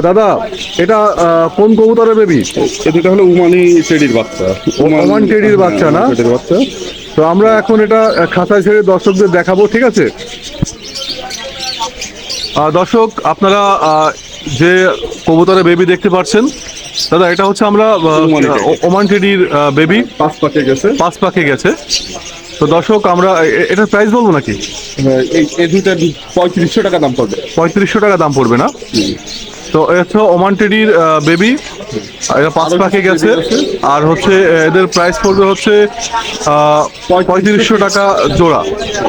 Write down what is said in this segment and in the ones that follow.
দাদা, এটা কোন কবুতরের বেবি? এই দুটো হলো উমানি টেডির বাচ্চা। ওমান টেডির বাচ্চা না? টেডির বাচ্চা। তো আমরা এখন এটা খাঁচায় ছেড়ে দর্শকদের দেখাবো, ঠিক আছে? দর্শক, আপনারা যে কবুতরের বেবি দেখতে পাচ্ছেন, দাদা এটা হচ্ছে আমরা ওমান টেডির বেবি। পাঁচ পাকে গেছে। পাঁচ পাকে গেছে। তো দর্শক, আমরা এটার প্রাইস বলবো নাকি? হ্যাঁ, এই দুইটা 3500 টাকা দাম পড়বে। 3500 টাকা দাম পড়বে না? তো এটা হচ্ছে ওমান টেডির বেবি, এটা পাঁচ পাকে গেছে। আর হচ্ছে এদের প্রাইস পড়বে হচ্ছে 3500 টাকা জোড়া।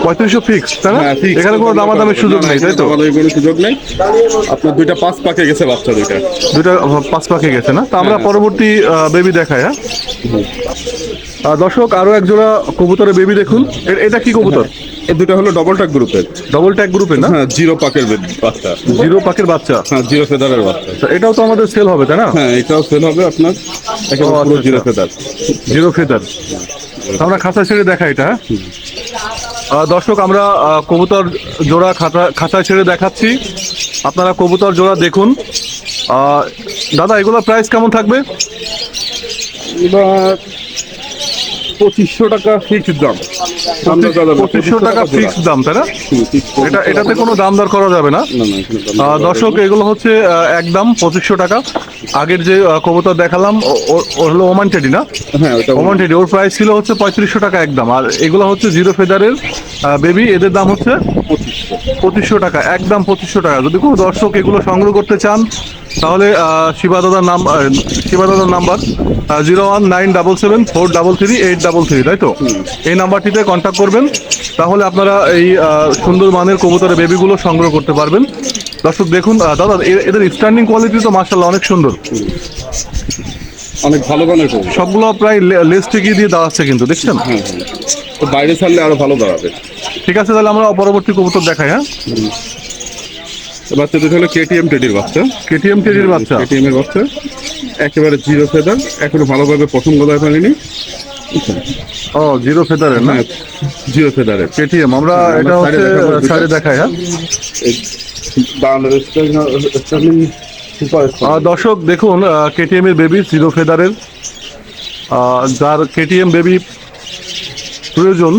3500 ফিক্স, তাই না? এখানে কোনো দামাদামের সুযোগ নেই, তাই তো? কোনো সুযোগ নেই। আপনার দুইটা পাঁচ পাকে গেছে বাচ্চা, দুইটা পাঁচ পাকে গেছে না? তো আমরা পরবর্তী বেবি দেখাই। হ্যাঁ দর্শক, আরো এক জোড়া কবুতরের বেবি দেখুন। এটা কি কবুতর? এই দুটো হলো ডবল ট্যাগ গ্রুপের। ডবল ট্যাগ গ্রুপের না? হ্যাঁ, জিরো পাকের বাচ্চা। জিরো পাকের বাচ্চা? হ্যাঁ, জিরো ফেদারের বাচ্চা। এটাও তো আমাদের সেল হবে, তাই না? হ্যাঁ, এটাও সেল হবে আপনার। Zero feather. Zero feather. আমরা খাঁচা ছেড়ে দেখাই এটা। দর্শক, আমরা কবুতর জোড়া খাঁচায় ছেড়ে দেখাচ্ছি, আপনারা কবুতর জোড়া দেখুন। দাদা, এগুলোর প্রাইস কেমন থাকবে? এবার 2500 টাকা ফিক্সড দাম। 2500 টাকা ফিক্সড দাম, তাই না? এটাতে কোনো দাম দর করা যাবে না। দর্শক, এগুলো হচ্ছে একদম 2500 টাকা। আগের যে কবুতর দেখালাম হলো ওমান টেডি না? হ্যাঁ, ওমান টেডি, ওর প্রাইস ছিল হচ্ছে 3500 টাকা একদম। আর এগুলো হচ্ছে জিরো ফেদারের বেবি, এদের দাম হচ্ছে 2500 টাকা, একদম 2500 টাকা। যদি কোনো দর্শক এগুলো সংগ্রহ করতে চান, তাহলে শিবা দাদার নাম্বার 01977433833, তাই তো? এই নাম্বারটিতে কন্ট্যাক্ট করবেন, তাহলে আপনারা এই সুন্দর মানের কবুতরের বেবিগুলো সংগ্রহ করতে পারবেন। দর্শক দেখুন, দাদা এদের স্ট্যান্ডিং কোয়ালিটি তো মাশাআল্লাহ অনেক সুন্দর, অনেক ভালো মানের। সবগুলো প্রায় লেস টিকি দিয়ে দাঁড়াচ্ছে কিন্তু, দেখছেন? হ্যাঁ, বাইরে ছাড়লে আরো ভালো দাঁড়াবে। ঠিক আছে, তাহলে আমরা পরবর্তী কবুতর দেখাই। হ্যাঁ, বাচ্চা দুটো হলো কেটিএম টেডির বাচ্চা। কেটিএম টেডির বাচ্চা? কেটিএম এর বাচ্চা, একেবারে জিরো ফেদার, এখনো ভালোভাবে প্রথম গলায় পানিনি। ও, জিরো ফেদারের না? জিরো ফেদারের কেটিএম। আমরা এটা হচ্ছে সাইডে দেখাই। হ্যাঁ দর্শক দেখুন, কেটিএম এর বেবি, জিরো ফেদারের। যার কেটিএম বেবি প্রয়োজন,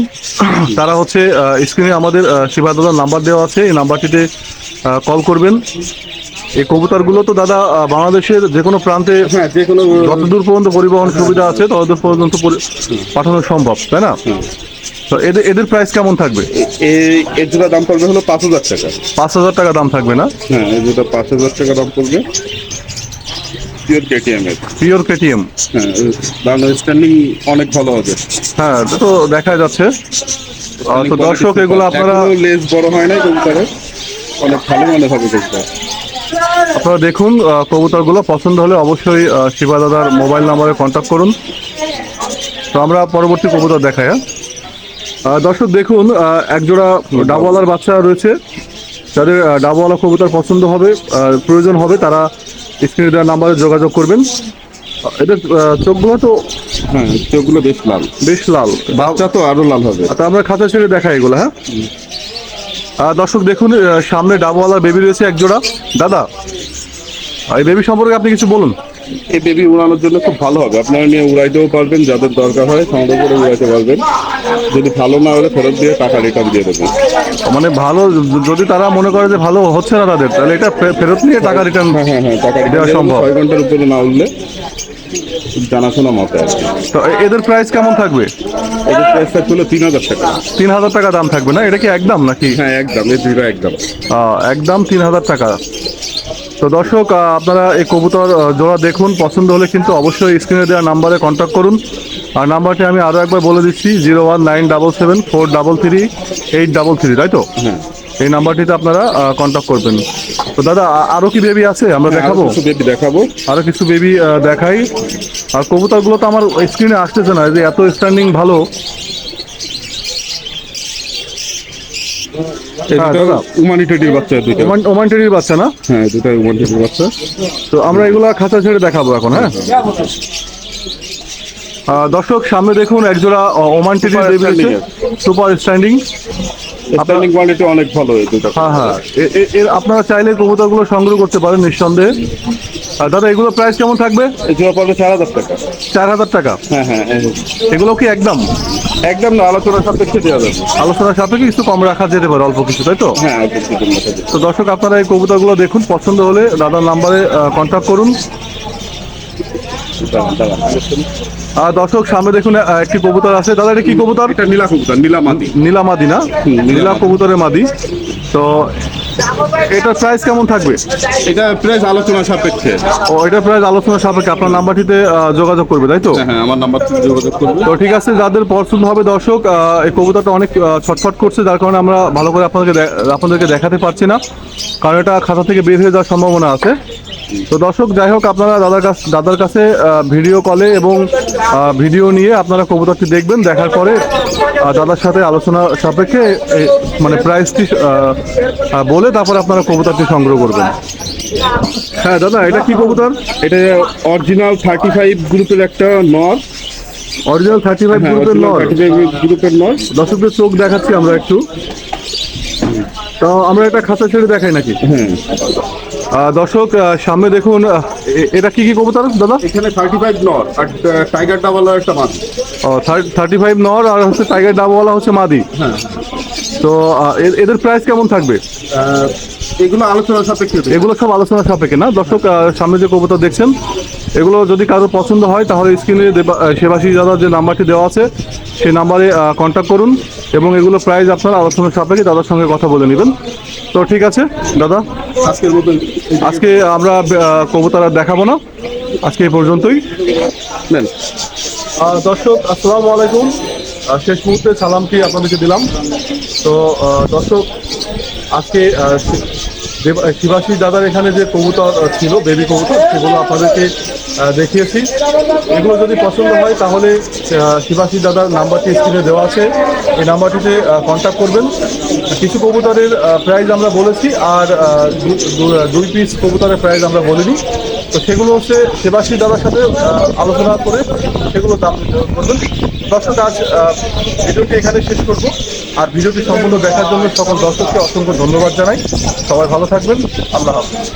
তারা হচ্ছে স্ক্রিনে আমাদের শিবা দাদার নাম্বার দেওয়া আছে, এই নাম্বারটিতে কল করবেন। এই কবুতরগুলো তো দাদা বাংলাদেশের যে কোনো প্রান্তে, যে কোনো যতদূর পর্যন্ত পরিবহন সুবিধা আছে ততদূর পর্যন্ত পাঠানো সম্ভব, তাই না? তো এদের প্রাইস কেমন থাকবে? এর জোড়া দাম পড়বে হলো 5000 টাকা। 5000 টাকা দাম থাকবে না? হ্যাঁ, এই জোড়া 5000 টাকা দাম পড়বে। পিওর কেটিএম এর। Pure KTM. হ্যাঁ, দাম স্ট্যান্ডিং অনেক ভালো হবে। হ্যাঁ, তো দেখা যাচ্ছে। তো দর্শক, এগুলো আপনারা, লেজ বড় হয় না কবুতরের, অনেক ভালো মনে হবে কবুতর। আপনারা দেখুন, কবুতরগুলো পছন্দ হলে অবশ্যই শিবা দাদার মোবাইল নাম্বারে কন্ট্যাক্ট করুন। তো আমরা পরবর্তী কবুতর দেখাই। দর্শক দেখুন, একজোড়া ডাবওয়ালার বাচ্চা রয়েছে। যাদের ডাবওয়ালা কবুতর পছন্দ হবে, প্রয়োজন হবে, তারা স্ক্রিনে দেওয়ার নাম্বারে যোগাযোগ করবেন। এদের চোখগুলো তো, হ্যাঁ, চোখগুলো বেশ লাল। বেশ লাল, বাচ্চা তো আরো লাল হবে। তা আমরা খাঁচা ছেড়ে দেখাই এগুলো। হ্যাঁ দর্শক দেখুন, সামনে ডাবওয়ালা বেবি রয়েছে একজোড়া। দাদা, এই বেবি সম্পর্কে আপনি কিছু বলুন। এই বেবি উড়ানোর জন্য খুব ভালো হবে, আপনারা নিয়ে উড়াইতেও পারবেন, যাদের দরকার হয় সংগ্রহ করে উড়াইতে পারবেন। যদি ভালো না হলে ফেরত দিয়ে টাকা রিটার্ন দিয়ে দেবেন। মানে ভালো, যদি তারা মনে করে যে ভালো হচ্ছে না তাদের, তাহলে এটা ফেরত নিয়ে টাকা রিটার্ন? হ্যাঁ, টাকা দেওয়া সম্ভব। 6 ঘন্টার উপরে না উঠলে, জানাশোনা মতে আর কি। তো এদের প্রাইস কেমন থাকবে? এদের প্রাইসটা ছিল 3000 টাকা। 3000 টাকা দাম থাকবে না? এটা কি একদম নাকি? হ্যাঁ, একদম, এই দুটো একদম। একদম 3000 টাকা। তো দর্শক, আপনারা এই কবুতর জোড়া দেখুন, পছন্দ হলে কিন্তু অবশ্যই স্ক্রিনে দেওয়া নাম্বারে কন্ট্যাক্ট করুন। আর নাম্বারটি আমি আরও একবার বলে দিচ্ছি, 01977433833, তাই তো? হ্যাঁ, এই নাম্বারটিতে আপনারা কন্ট্যাক্ট করবেন। তো দাদা, আরও কি বেবি আছে আমরা দেখাবো? আরও কিছু বেবি দেখাই। আর কবুতরগুলো তো আমার স্ক্রিনে আসতেছে না, যে এত স্ট্যান্ডিং ভালো। ওমান টেডির বাচ্চা, ওমান টেডির বাচ্চা না? হ্যাঁ, দুটাই ওমান টেডির বাচ্চা। তো আমরা এগুলা খাঁচা ছেড়ে দেখাবো এখন। হ্যাঁ দর্শক, সামনে দেখুন একজোড়া ওমান টেডির বেবি আছে, সুপার স্ট্যান্ডিং। স্ট্যান্ডিং কোয়ালিটি অনেক ভালো এই দুটো। হ্যাঁ হ্যাঁ, এর আপনারা চাইলে কবুতরগুলো সংগ্রহ করতে পারেন নিঃসন্দেহে। আর দাদা এগুলো প্রাইস কেমন থাকবে? এই জোড়া পড়বে 4000 টাকা। 4000 টাকা? হ্যাঁ হ্যাঁ, এগুলো কি একদম? একদম না, আলোচনার সাপেক্ষে দেওয়া যাবে। আলোচনার সাপেক্ষে কিছু কম রাখা যেতে পারে, অল্প কিছু, তাই তো? হ্যাঁ, অল্প কিছু কম রাখা যাবে। তো দর্শক আপনারা এই কবুতরগুলো দেখুন, পছন্দ হলে দাদার নাম্বারে কন্ট্যাক্ট করুন। আর দর্শক সামনে দেখুন একটি কবুতর আছে। দাদা এটা কি কবুতর? এটা নীলা কবুতর, নীলা মাদি। নীলা মাদি না? নীলা কবুতরের মাদি। তো এটার প্রাইস কেমন থাকবে? এটা প্রাইস আলোচনা সাপেক্ষে। ও, এটা প্রাইস আলোচনা সাপেক্ষে। আপনার নাম্বারটিতে যোগাযোগ করবে, তাই তো? হ্যাঁ হ্যাঁ, আমার নাম্বার থেকে যোগাযোগ করবে। তো ঠিক আছে, যাদের পছন্দ হবে দর্শক, এই কবুতরটা অনেক ছটফট করছে, যার কারণে আমরা ভালো করে আপনাদেরকে দেখাতে পারছি না, কারণ এটা খাতা থেকে বের হয়ে যাওয়ার সম্ভাবনা আছে। তো দর্শক যাই হোক, আপনারা দাদার কাছে ভিডিও কলে এবং ভিডিও নিয়ে আপনারা কবুতরটি দেখবেন, দেখার পরে দাদার সাথে আলোচনা সাপেক্ষে মানে প্রাইসটি বলে তারপরে আপনারা কবুতরটি সংগ্রহ করবেন। হ্যাঁ দাদা, এটা কি কবুতর? এটা অরিজিনাল 35 গ্রুপের একটা নর। অরিজিনাল 35 গ্রুপের নর? 35 গ্রুপের নর। দর্শকদের চোখ দেখাচ্ছি আমরা একটু, তো আমরা একটা খাঁচা ছেড়ে দেখাই নাকি? হ্যাঁ, দর্শক সামনে দেখুন, এটা কি কি কবুতর দাদা? এখানে 35 নর আর টাইগার ডাবল একটা মাদি। ও, 35 নর আর হচ্ছে টাইগার ডাবওয়ালা হচ্ছে মাদি। হ্যাঁ, তো এদের প্রাইস কেমন থাকবে? এগুলো আলোচনা সাপেক্ষে। এগুলো সব আলোচনা সাপেক্ষে না দর্শক? সামনে যে কবুতর দেখছেন, এগুলো যদি কারো পছন্দ হয় তাহলে স্ক্রিনে সেবাশী দাদার যে নাম্বারটি দেওয়া আছে সেই নাম্বারে কন্ট্যাক্ট করুন, এবং এগুলো প্রাইস আপনারা আলোচনা সাপেক্ষে দাদার সঙ্গে কথা বলে নেবেন। তো ঠিক আছে দাদা, আজকের মতো আজকে আমরা কবুতর আর দেখাবো না, আজকে এই পর্যন্তই। নেন। দর্শক আসসালামু আলাইকুম, শেষ মুহূর্তে সালামটি আপনাদেরকে দিলাম। তো দর্শক আজকে শিবাশী দাদার এখানে যে কবুতর ছিল, বেবি কবুতর, সেগুলো আপনাদেরকে দেখিয়েছি। এগুলো যদি পছন্দ হয় তাহলে শিবাশী দাদার নাম্বারটি স্ক্রিনে দেওয়া আছে, এই নাম্বারটিতে কন্ট্যাক্ট করবেন। কিছু কবুতরের প্রাইস আমরা বলেছি, আর 2 পিস কবুতরের প্রাইস আমরা বলিনি। তো সেগুলো হচ্ছে শিবাশী দাদার সাথে আলোচনা করে সেগুলো দাম নির্ধারণ করবেন। দর্শক আজ ভিডিওটি এখানে শেষ করব, আর ভিডিওটি সম্পূর্ণ দেখার জন্য সকল দর্শককে অসংখ্য ধন্যবাদ জানাই। সবাই ভালো থাকবেন, আল্লাহ হাফেজ।